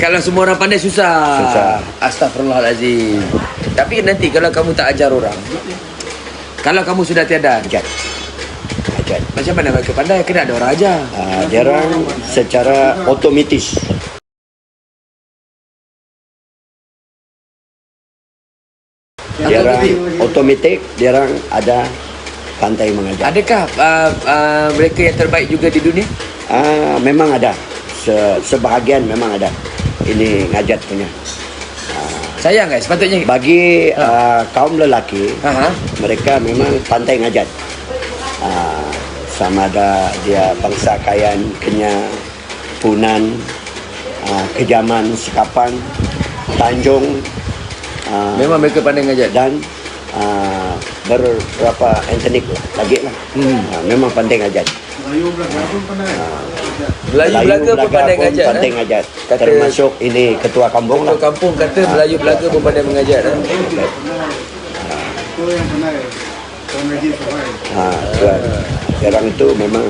Kalau semua orang pandai susah. Astagfirullahalazim. Tapi nanti kalau kamu tak ajar orang, kalau kamu sudah tiada Ajar. macam mana mereka pandai? Kena ada orang ajar. Dia orang secara otomatis. Dia orang otomatik, dia orang ada pandai mengajar. Adakah mereka yang terbaik juga di dunia? Memang ada. Sebahagian memang ada. Ini ngajat punya. Sayang guys, sepatutnya. Bagi kaum lelaki, mereka memang pandai ngajat. Sama ada dia bangsa Kayan, Kenyah, Punan, Kejaman, Sekapan, Tanjung. Memang mereka pandai ngajat. Dan beberapa etnik lagi lah. Memang pandai ngajat. Melayu Belaga pun pandai ngajat. Pandai ngajat. Termasuk ini ketua kampung lah. Ketua kampung kata Melayu Belaga pun pandai mengajat. Orang itu memang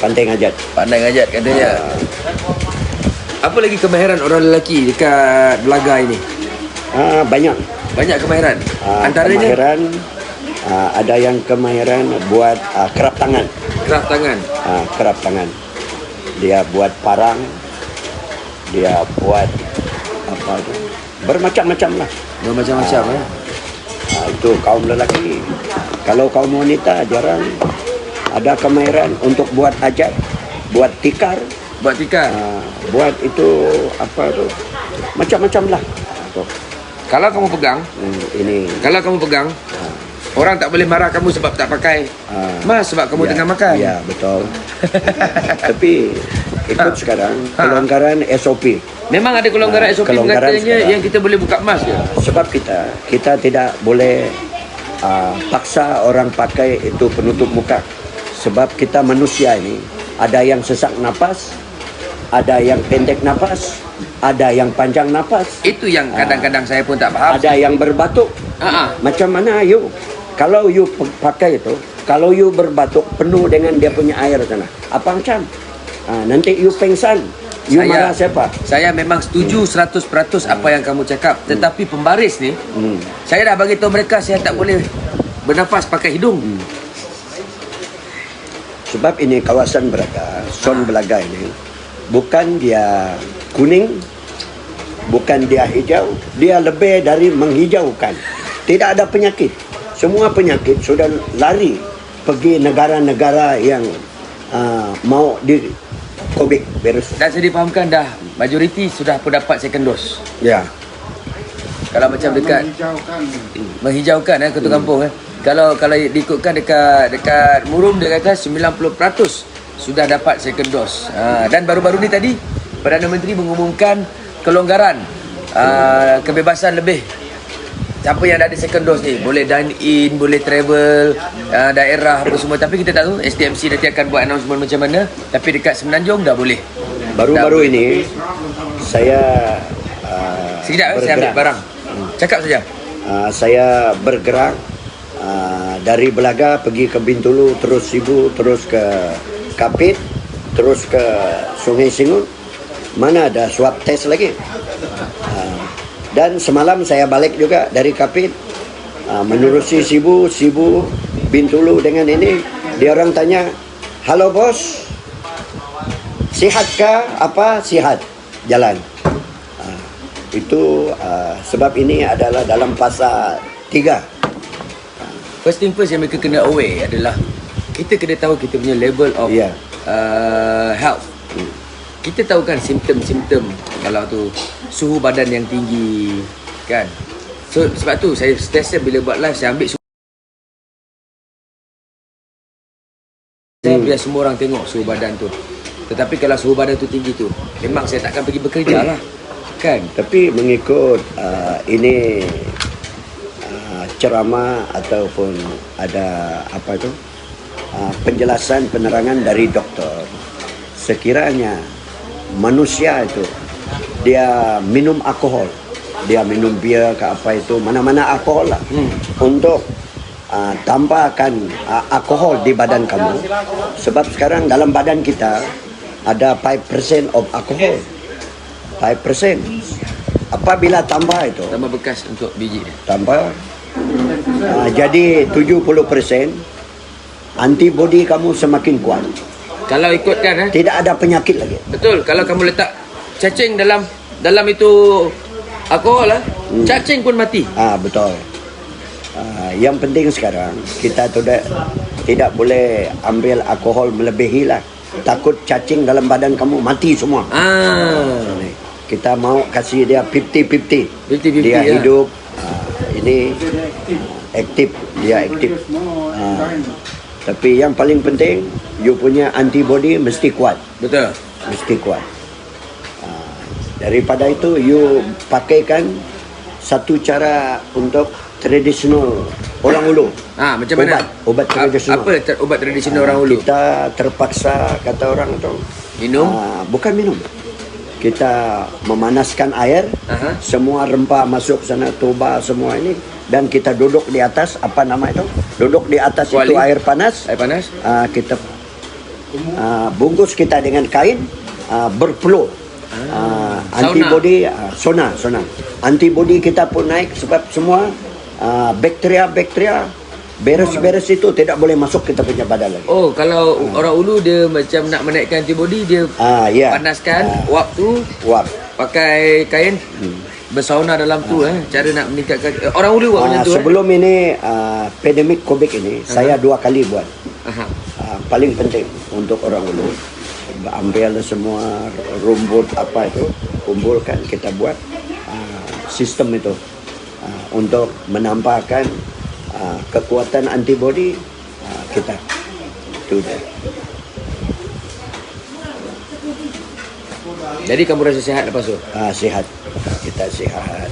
pandai ngajat. Pandai ngajat katanya. Apa lagi kemahiran orang lelaki dekat Belaga ini? Banyak. Banyak kemahiran. Antaranya Kemahiran ada yang kemahiran buat kerap tangan. kerap tangan. Kerap tangan. Dia buat parang. Dia buat apa tu? Bermacam-macam lah. Bermacam-macam Itu kaum lelaki. Kalau kaum wanita jarang ada kemahiran untuk buat ajat, buat tikar, buat tikar. buat itu apa tu? Macam-macam lah. Kalau kamu pegang, Ini kalau kamu pegang, orang tak boleh marah kamu sebab tak pakai. Mas, sebab kamu tengah makan. Ya, betul. Tapi ikut sekarang kelonggaran SOP. Memang ada kelonggaran SOP kelonggaran katanya sekarang. yang kita boleh buka emas je. Sebab kita tidak boleh paksa orang pakai itu penutup muka. Sebab kita manusia ini ada yang sesak napas, ada yang pendek napas, ada yang panjang napas. Itu yang kadang-kadang saya pun tak faham. Ada yang berbatuk. Macam mana you? Kalau you pakai itu, kalau you berbatuk penuh dengan dia punya air sana, apa macam? Nanti you pengsan. You marah siapa? Saya memang setuju 100% apa yang kamu cakap. Tetapi pembaris ni, saya dah bagi tahu mereka saya tak boleh bernafas pakai hidung. Sebab ini kawasan Belaga, Son Belaga ini, bukan dia kuning, bukan dia hijau, dia lebih dari menghijaukan. Tidak ada penyakit. Semua penyakit sudah lari pergi negara-negara yang mau di COVID virus. Dan saya difahamkan dah majoriti sudah pun dapat second dose. Ya. Kalau macam dekat menghijaukan ketua kampung Kalau diikutkan dekat Murum dia kata 90% sudah dapat second dose. Dan baru-baru ni tadi Perdana Menteri mengumumkan kelonggaran kebebasan lebih. Siapa yang dah ada second dose ni boleh dine in, boleh travel daerah apa semua. Tapi kita tak tahu SDMC nanti akan buat announcement macam mana. Tapi dekat Semenanjung dah boleh. Baru-baru ini saya sekejap saya ambil barang. Cakap saja. Saya bergerak dari Belaga pergi ke Bintulu, terus Sibu, terus ke Kapit, terus ke Sungai Singut. Mana ada swab test lagi. Dan semalam saya balik juga dari Kapit, menerusi Sibu, Bintulu dengan ini. Dia orang tanya, halo bos, sihatkah? Apa sihat? Jalan. Itu sebab ini adalah dalam fasa 3. First thing first yang mereka kena aware adalah kita kena tahu kita punya level of health. Kita tahu kan simptom-simptom kalau tu suhu badan yang tinggi kan. So sebab tu saya setiap bila buat live saya ambil saya biar semua orang tengok suhu badan tu. Tetapi kalau suhu badan tu tinggi tu memang saya takkan pergi bekerja lah kan. Tapi mengikut ini ceramah ataupun ada apa itu penjelasan penerangan dari doktor, sekiranya manusia itu dia minum alkohol, dia minum bir ke apa itu mana-mana alkohol lah untuk tambahkan alkohol di badan kamu. Sebab sekarang dalam badan kita ada 5% of alkohol. 5%. Apabila tambah itu, Tambah bekas untuk biji dia. tambah jadi 70%, antibody kamu semakin kuat. Kalau ikutkan Tidak ada penyakit lagi. betul, kalau kamu letak cacing dalam itu alkohol cacing pun mati. Betul. Yang penting sekarang kita tidak boleh ambil alkohol melebihi lah. Takut cacing dalam badan kamu mati semua. Kita mau kasih dia 50-50. 50-50, Dia ya. hidup, ini aktif, dia aktif. Tapi yang paling penting, you punya antibody mesti kuat. Betul. Mesti kuat. Daripada itu, you pakaikan satu cara untuk tradisional orang Ulu. Macam mana? Obat tradisional. Apa obat tradisional orang Ulu? Kita terpaksa, kata orang itu, Minum? bukan minum. Kita memanaskan air, semua rempah masuk sana, tuba semua ini, dan kita duduk di atas, apa nama itu? Duduk di atas Kuali. itu air panas. Air panas? Kita bungkus kita dengan kain, berpeluh. Antibody, sona. Antibody kita pun naik sebab semua bakteria beres-beres itu tidak boleh masuk kita punya badan lagi. Oh, kalau orang Ulu dia macam nak menaikkan antibody, dia Ya. panaskan wap tu, Wap. pakai kain, bersauna dalam tu cara nak meningkatkan. Orang Ulu buat macam tu. Sebelum ini pandemik COVID ini, saya 2 kali buat. Paling penting untuk orang Ulu, ambil semua rumput apa itu, kumpulkan, kita buat sistem itu untuk menambahkan kekuatan antibody kita. Itu dia. Jadi kamu rasa sihat lepas tu? Sihat, kita sihat.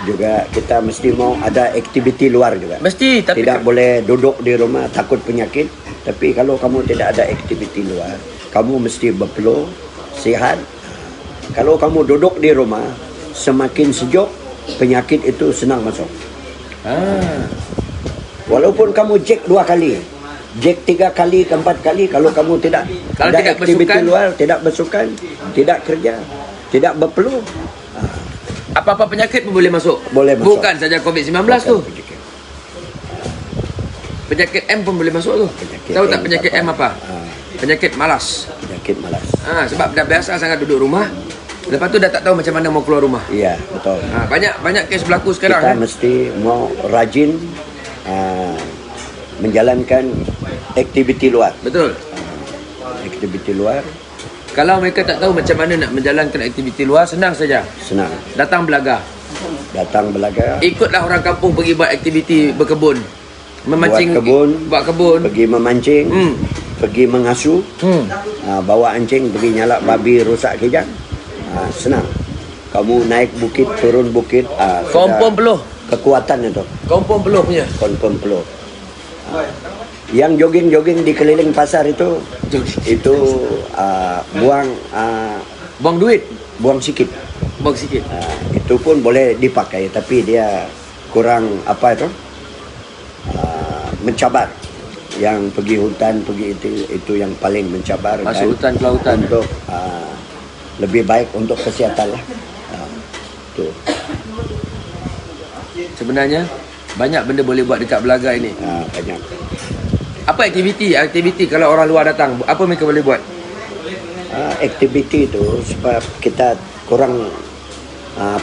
Juga kita mesti mau ada aktiviti luar juga. Mesti, tapi Tidak boleh duduk di rumah takut penyakit. Tapi kalau kamu tidak ada aktiviti luar, kamu mesti berpeluh, sihat. Kalau kamu duduk di rumah, semakin sejuk, penyakit itu senang masuk. Walaupun kamu cek 2 kali, cek 3 kali, 4 kali, kalau kamu tidak Kalau ada tidak aktiviti bersukan, luar, tidak bersukan, tidak kerja, tidak berpeluh, apa-apa penyakit pun boleh masuk. Boleh masuk. Bukan saja COVID-19 tu. Penyakit M pun boleh masuk tu. Penyakit Tahu tak M penyakit apa? M apa? Penyakit malas. Penyakit malas. Sebab dah biasa sangat duduk rumah. Lepas tu dah tak tahu macam mana mau keluar rumah. Iya, betul. Banyak kes berlaku sekarang. Kita mesti mau rajin menjalankan aktiviti luar. Betul. Aktiviti luar Kalau mereka tak tahu macam mana nak menjalankan aktiviti luar, senang saja. senang. Datang belaga. Datang belaga, Ikutlah orang kampung pergi buat aktiviti berkebun. Memancing, buat kebun. pergi memancing, pergi mengasuh, bawa anjing pergi nyalak babi rosak kejang. Senang. Kamu naik bukit, turun bukit, Kompon peluh. kekuatan itu, Kompon peluh punya. confirm peluh. Yang jogging-jogging di keliling pasar itu buang Buang duit. buang sikit. Buang sikit. Itu pun boleh dipakai, tapi dia kurang apa itu, mencabar. Yang pergi hutan, pergi itu yang paling mencabar. Masuk hutan ke lautan. Untuk lebih baik untuk kesihatan lah. Tu. Sebenarnya banyak benda boleh buat dekat Belaga ini. Banyak. Apa aktiviti kalau orang luar datang, apa mereka boleh buat? Aktiviti itu sebab kita kurang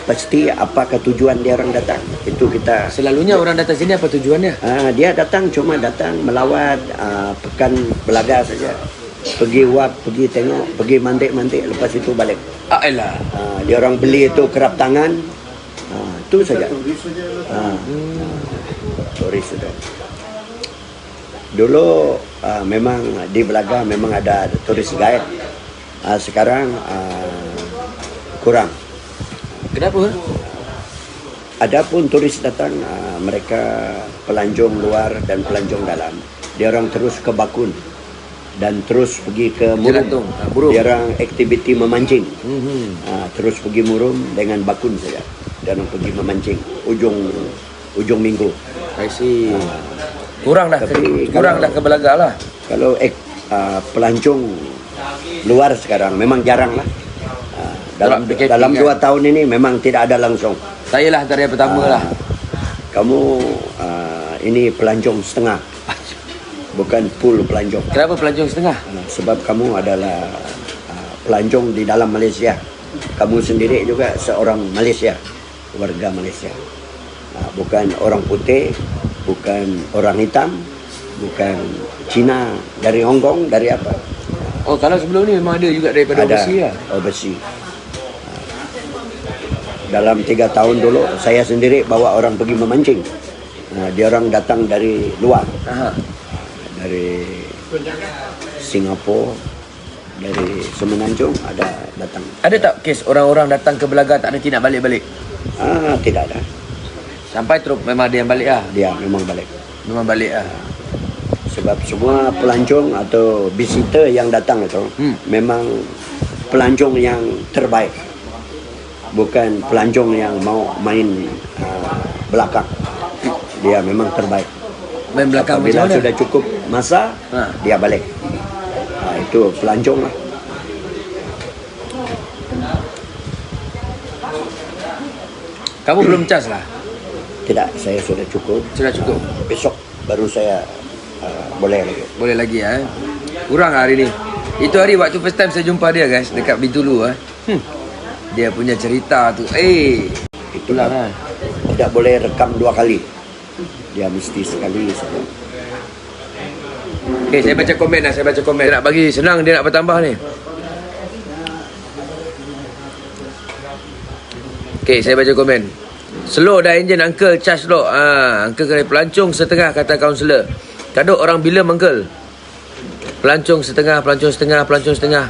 pasti apakah tujuan dia orang datang. Itu kita Selalunya orang datang sini apa tujuannya? dia datang cuma datang melawat pekan Belaga saja. Pergi wap, pergi tengok, pergi mantik-mantik, lepas itu balik. Elah. Dia orang beli itu kerap tangan. Itu saja. Turis itu. Dulu memang di Belaga memang ada turis guide. Sekarang kurang. Kenapa? Adapun turis datang, mereka pelancong luar dan pelancong dalam. Dia orang terus ke Bakun dan terus pergi ke Murum. Murum. Dia orang aktiviti memancing. Terus pergi Murum dengan Bakun saja. Dia orang pergi memancing ujung minggu. I see. Kurang dah Tapi ke Belaga lah. Kalau pelancong luar sekarang. Memang jarang lah. Dalam PKP dalam kan? 2 tahun ini memang tidak ada langsung. Saya lah antara yang pertama lah. Kamu ini pelancong setengah, bukan full pelancong. Kenapa pelancong setengah? Sebab kamu adalah pelancong di dalam Malaysia. Kamu sendiri juga seorang Malaysia, warga Malaysia. Bukan orang putih, bukan orang hitam, bukan Cina, dari Hong Kong, dari apa? Oh, kalau sebelum ni memang ada juga daripada Ada overseas lah. overseas. Dalam 3 tahun dulu saya sendiri bawa orang pergi memancing. Dia orang datang dari luar, Aha. dari Singapura, dari Semenanjung ada datang. Ada tak kes orang-orang datang ke Belaga tak nanti nak balik-balik? Tidak ada. Sampai terus memang ada yang balik lah. Dia memang balik. Memang balik lah. Sebab semua pelancong atau visitor yang datang itu memang pelancong yang terbaik. Bukan pelancong yang mau main belakang. Dia memang terbaik. Main belakang Apabila macam mana? sudah cukup masa, dia balik. Itu pelancong lah. Kamu belum cas lah? Tidak, saya sudah cukup. Sudah cukup? Besok baru saya boleh lagi. Boleh lagi ya. Kurang hari ni. Itu hari waktu first time saya jumpa dia guys, dekat Bintulu Dia punya cerita tu. Itulah. Pulang Tidak boleh rekam 2 kali. Dia mesti sekali saja. Okay, saya baca komen lah, saya baca komen. Dia nak bagi senang, dia nak bertambah ni. Okay, saya baca komen. Slow dah enjin uncle, charge slow. Uncle kena pelancong setengah kata kaunselor. Kaduk orang bila uncle? Pelancong setengah, pelancong setengah, pelancong setengah.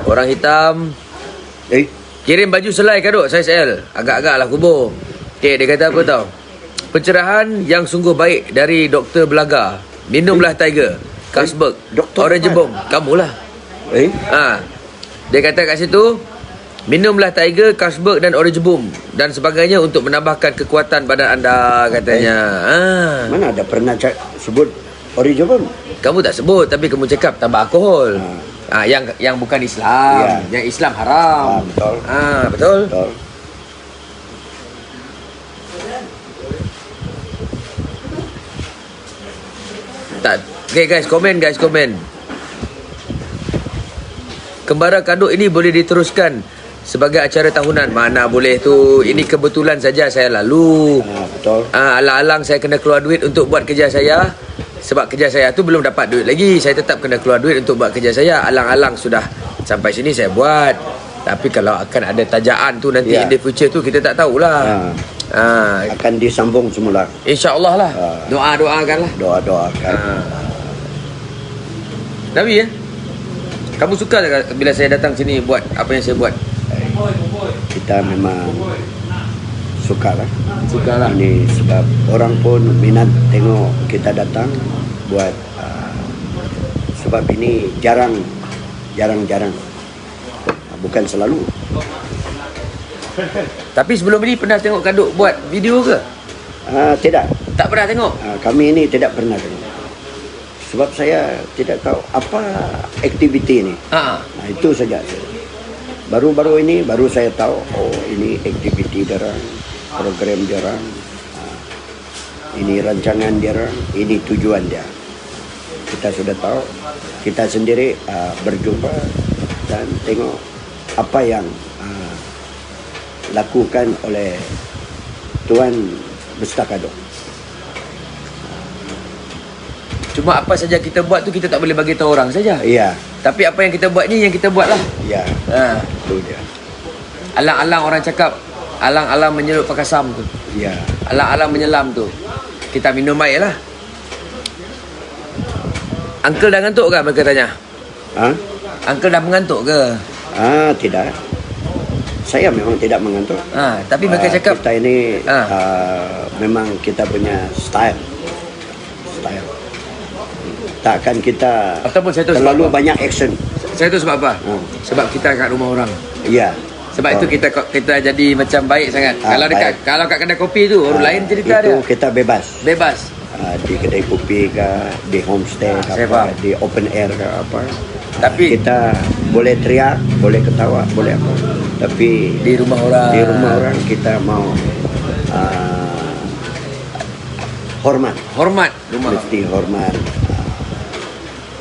Orang hitam. Kirim baju selai kaduk, saiz L. Agak-agak lah kubur. Okay, dia kata apa tau? Pencerahan yang sungguh baik dari Dr. Belaga. Minumlah Tiger, Carlsberg, Orange Bomb. Kamulah. Dia kata kat situ, minumlah Tiger, Carlsberg dan Orange Bomb dan sebagainya untuk menambahkan kekuatan badan anda, katanya. Mana ada pernah sebut Orange Bomb? Kamu tak sebut, tapi kamu cakap tambah alkohol. Yang bukan Islam. Yang Islam haram. Betul. Betul. Betul. Tak. Okay guys, komen. Kembara Kaduk ini boleh diteruskan sebagai acara tahunan. Mana boleh tu. Ini kebetulan saja saya lalu. Betul. Alang-alang saya kena keluar duit untuk buat kerja saya. Sebab kerja saya tu belum dapat duit lagi. Saya tetap kena keluar duit untuk buat kerja saya. Alang-alang sudah sampai sini saya buat. Tapi kalau akan ada tajaan tu nanti in the future tu kita tak tahulah. Akan disambung semula. InsyaAllah lah. Doa-doakan lah. Doa-doakan. Nabi kamu suka tak bila saya datang sini buat apa yang saya buat? Kita memang sukalah. Sukalah. Ini sebab orang pun minat tengok kita datang buat sebab ini jarang. Bukan selalu. Tapi sebelum ini pernah tengok Kaduk buat video ke? Tidak. Tak pernah tengok? Kami ini tidak pernah tengok. Sebab saya tidak tahu apa aktiviti ini. Itu saja. Baru-baru ini baru saya tahu, ini aktiviti diorang, program diorang, ini rancangan diorang, ini tujuan dia. Kita sudah tahu, kita sendiri berjumpa dan tengok apa yang lakukan oleh Tuan Besta Kaduk. Cuma apa saja kita buat tu kita tak boleh bagi tahu orang saja. Ya. Tapi apa yang kita buat ni yang kita buat lah. Ya. Itu dia. Alang-alang orang cakap, alang-alang menyelut pakai sam tu. Ya. Alang-alang menyelam tu. Kita minum air lah. Uncle dah ngantuk ke? Mereka tanya. Uncle dah mengantuk ke? Tidak. Saya memang tidak mengantuk. Tapi mereka cakap kita ini memang kita punya style. Takkan kita ataupun saya tahu terlalu banyak action. Saya tahu sebab apa? Sebab kita kat rumah orang. Ya. Sebab itu kita jadi macam baik sangat. Kalau kat kedai kopi tu orang lain cerita dia. Itu kita bebas. Bebas. Di kedai kopi ke, di homestay ke apa, di open air ke apa. Tapi kita boleh teriak, boleh ketawa, boleh apa. Tapi di rumah orang kita mau hormat. hormat rumah. Mesti hormat.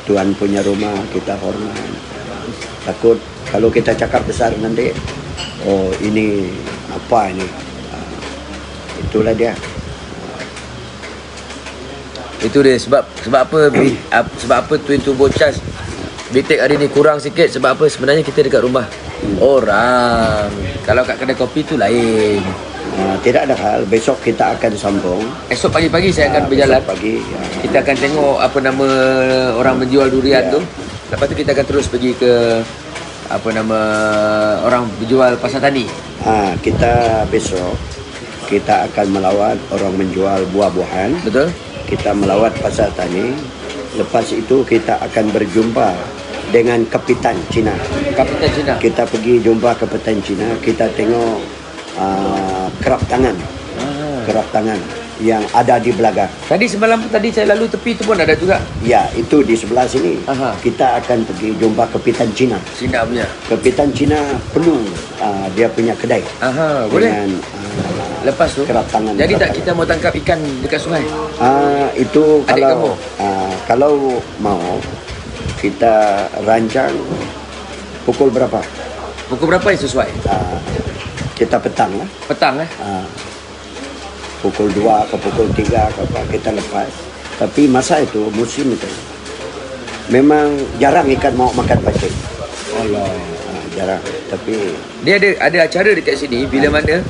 Tuan punya rumah kita hormat. Takut kalau kita cakap besar nanti, oh ini apa ini? Itulah dia. Itu dia sebab apa Twin Turbo Charge BTEC hari ni kurang sikit. Sebab apa? Sebenarnya kita dekat rumah orang. Kalau kat kedai kopi tu lain. Tidak ada hal. Besok kita akan sambung. Esok pagi-pagi saya akan berjalan. Besok pagi. Kita akan tengok apa nama orang menjual durian tu. Lepas tu kita akan terus pergi ke apa nama orang berjual pasar tani. Kita besok kita akan melawat orang menjual buah-buahan. Betul? Kita melawat pasar tani. Lepas itu kita akan berjumpa dengan Kapitan Cina. Kapitan Cina. Kita pergi jumpa Kapitan Cina. Kita tengok kerap tangan. Kerap tangan yang ada di belakang. Tadi semalam tadi saya lalu tepi tu pun ada juga. Ya, itu di sebelah sini. Aha. Kita akan pergi jumpa Kapitan Cina. Cina punya. Kapitan Cina perlu dia punya kedai. Boleh. Dengan Lepas tu. kerap tangan. Jadi kerap tak kita mau tangkap ikan dekat sungai? Itu Adik kalau kalau mau kita rancang pukul berapa? Pukul berapa yang sesuai? Kita petang lah. Petang Pukul 2 ke pukul 3 ke apa kita lepas. Tapi masa itu musim itu memang jarang ikan mau makan pancing. Allah. Jarang. Tapi Dia ada acara dekat sini bila mana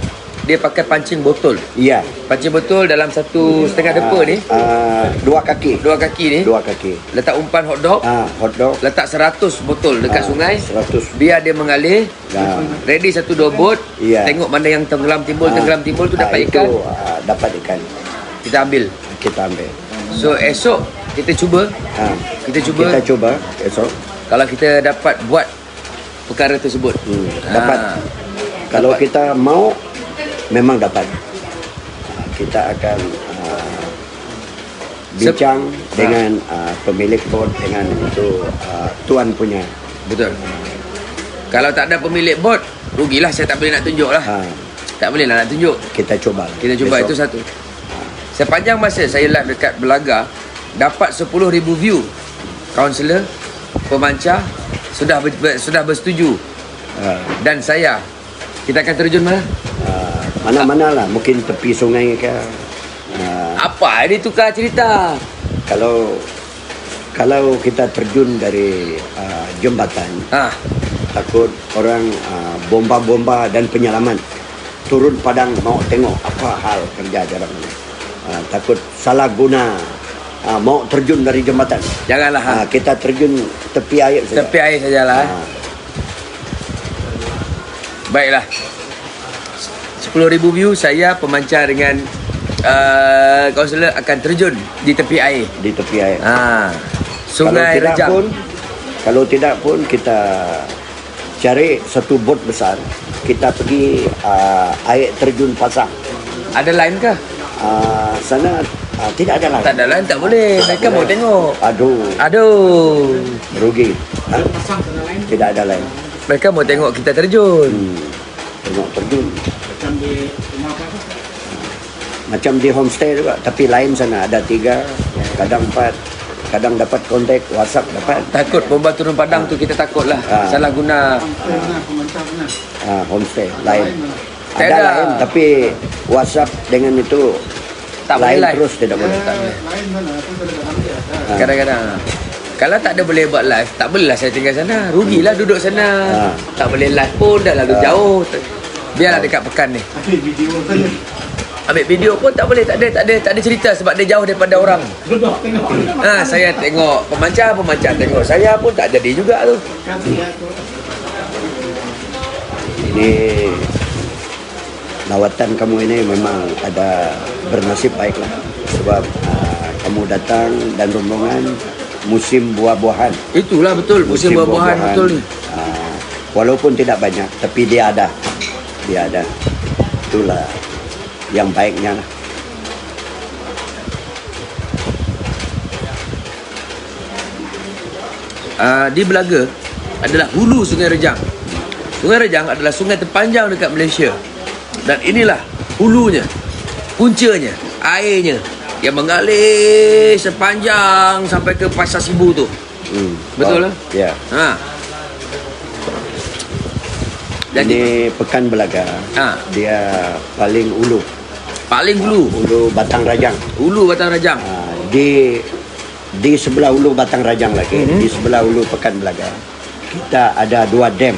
dia pakai pancing botol. iya. Pancing botol dalam 1,5 depa ni, 2 kaki. 2 kaki ni, 2 kaki. letak umpan hotdog, Hotdog. letak 100 botol dekat sungai. 100. Biar dia mengalir. Ready 1-2 bot. Iya. Tengok mana yang tenggelam timbul tu dapat itu, ikan. dapat ikan. Kita ambil. Kita ambil. So esok kita cuba. Kita cuba. Kita coba esok. Kalau kita dapat buat perkara tersebut. Dapat. Kalau kita mau memang dapat. Kita akan bincang dengan pemilik bot, dengan itu tuan punya. Betul. Kalau tak ada pemilik bot, rugilah, saya tak boleh nak tunjuk lah. Tak boleh lah nak tunjuk. Kita coba. Kita cuba besok. itu satu. Sepanjang masa saya live dekat Belaga, dapat 10,000 view. Kaunselor, pemancar sudah bersetuju. Dan saya, kita akan terjun mana? Mana-mana lah, mungkin tepi sungai ke. Apa ini tukar cerita? Kalau kita terjun dari jembatan, takut orang bomba-bomba dan penyelaman turun padang mau tengok apa hal kerja jarang ini. Takut salah guna mau terjun dari jembatan. Janganlah. Kita terjun tepi air saja. Tepi air sajalah. Baiklah. 10,000 view, saya pemancar dengan kaunselor akan terjun di tepi air. Di tepi air. Sungai Rejang. Kalau tidak pun kita cari satu bot besar. Kita pergi air terjun Pasang. Ada lain ke? Sana tidak ada lain. Tak ada lain, tak boleh. Mereka mau tengok. Aduh. Rugi. Tidak ada lain. Mereka mau tengok kita terjun. Tengok terjun. Macam di homestay juga. Tapi lain sana ada 3, kadang 4. Kadang dapat kontak WhatsApp dapat. Takut bomba turun padang tu, kita takut lah. Salah guna. Homestay lain. Tak Ada ada. lain tapi WhatsApp dengan itu Tak boleh lain live. terus tidak boleh. Tak boleh. Kadang-kadang kalau tak ada boleh buat live, tak bolehlah saya tinggal sana. Rugilah duduk sana. Tak boleh live pun, dah lalu jauh. Biarlah dekat pekan ni. Ambil video pun tak boleh, tak ada cerita sebab dia jauh daripada orang. Saya tengok pemancar tengok saya pun tak jadi juga tu. Ini lawatan kamu ini memang ada bernasib baiklah sebab kamu datang dan rombongan musim buah-buahan. Itulah betul, musim buah-buahan betul ni. Walaupun tidak banyak tapi dia ada. Itulah yang baiknya lah. di Belaga adalah hulu Sungai Rejang. Sungai Rejang adalah sungai terpanjang dekat Malaysia. Dan inilah hulunya, puncanya, airnya yang mengalir sepanjang sampai ke Pasar Sibu tu. Betul lah? Ya. Ha. Jadi Ini Pekan Belaga. Dia paling ulu. paling hulu, Ulu Batang Rajang. hulu Batang Rajang. Di sebelah ulu Batang Rajang lagi, di sebelah ulu Pekan Belaga, kita ada 2 dam.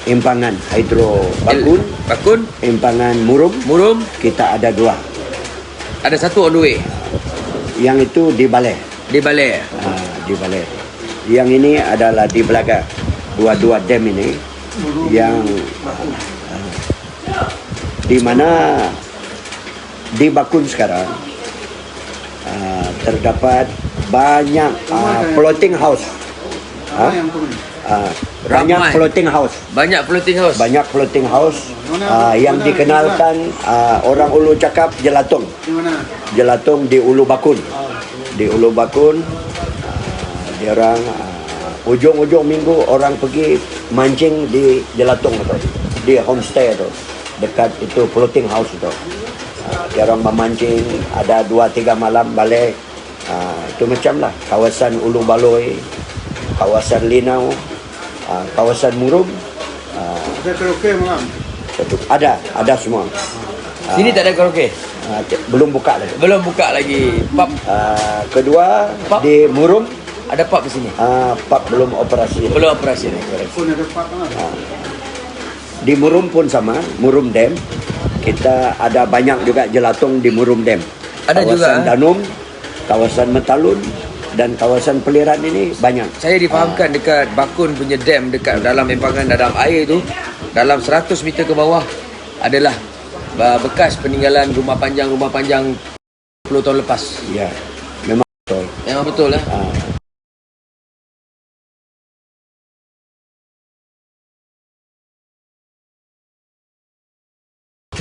Empangan Hidro Bakun, Bakun, Empangan Murum, Murum, kita ada 2. ada satu on the way Yang itu di Balai. di Balai. Di Balai. Yang ini adalah di Belaga. Dua-dua dam ini yang di mana di Bakun sekarang terdapat banyak floating house. Banyak Ramai. floating house. Banyak floating house. Banyak floating house yang dikenalkan orang Ulu cakap jelatung. Jelatung di Ulu Bakun. Di Ulu Bakun dia orang ujung-ujung minggu orang pergi mancing di jelatung tu. Di homestay tu. Dekat itu floating house tu. Dia orang memancing, ada 2-3 malam balik. Itu macam lah kawasan Ulu Baloi, kawasan Linau, kawasan Murum. Ada karaoke malam. Ada semua. Sini tak ada karaoke. Belum buka lagi. Belum buka lagi. Pub Kedua Pub? di Murum, ada pub di sini. pub belum operasi. Belum operasi ni. Pun ada pak lah. Di Murum pun sama, Murum Dam. Kita ada banyak juga jelatung di Murum Dam. Ada kawasan juga, Danum, kawasan Metalun dan kawasan Peliran ini banyak. Saya difahamkan dekat Bakun punya dam, dekat dalam empangan dalam air tu, dalam 100 meter ke bawah adalah bekas peninggalan rumah panjang 10 tahun lepas. Ya, memang betul. Memang betul lah.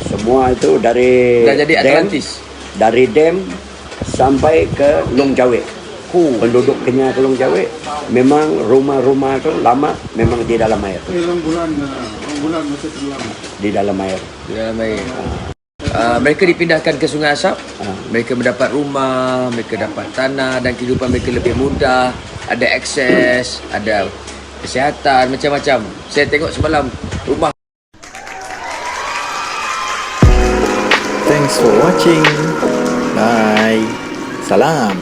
Semua itu dari Dah jadi Atlantis. Dari dam sampai ke Long Jawi. Penduduk Kenyah ke Long Jawi memang rumah-rumah itu lama memang di dalam air. Long bulan masih tenggelam. Di dalam air. Di dalam air. Mereka dipindahkan ke Sungai Asap. Mereka mendapat rumah, mereka dapat tanah dan kehidupan mereka lebih mudah. Ada akses, ada kesihatan, macam-macam. Saya tengok semalam rumah. Thanks for watching. Bye. Salam.